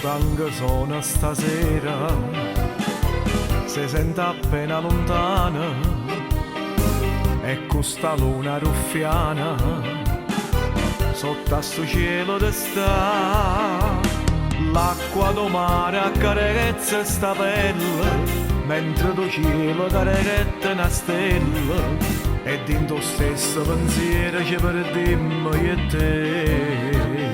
tanga sono stasera, si sente appena lontana, e questa luna ruffiana, sotto a sto cielo de sta, l'acqua do mare accarezza sta pelle, mentre do cielo caretta una stella, e dinto stesso pensiero ci perdimmo io e te.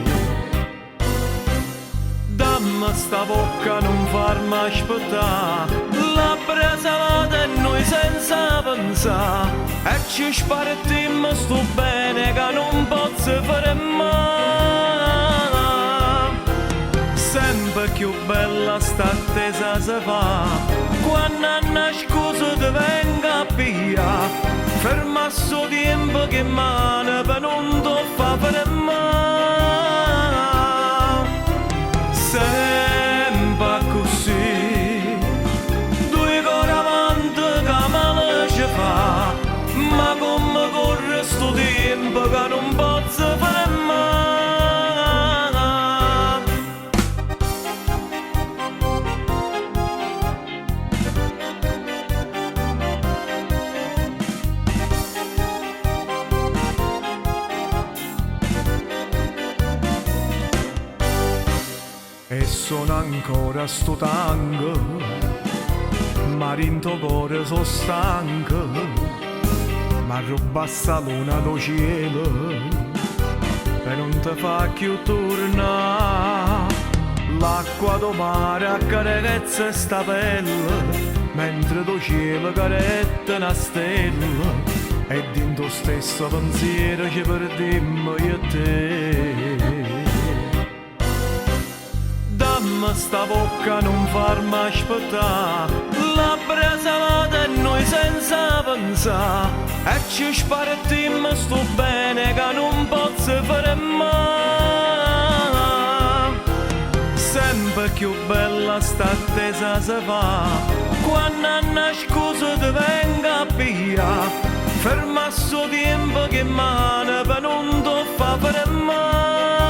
Dammi sta bocca non farmi aspettare, labbra salate e noi senza pensare, e ci spartimmo sto bene che non posso fare mai. Sempre più bella sta attesa si fa, quando a nascosto ti venga a pia, ferma sto tempo che mane per non ti fa fare mai. Sempre così, due cuori avanti che male ci fa, ma come corre sto tempo che non posso fare mai. E sono ancora sto tango, ma rinto cuore so stanco, ma rubassa luna do cielo, e non te fa più tornare. L'acqua do mare accarezza sta pelle, mentre do cielo caretta una stella, e dinto stesso pensiero ci perdimmo io e te. Dammi sta bocca non farmi aspettare, labbra salate e noi senza pensare, e ci spartimmo sto bene che non posso fare mai. Sempre più bella sta attesa si fa, quando a nascosto ti venga a pia, ferma sto tempo che mane per non ti fa fare mai.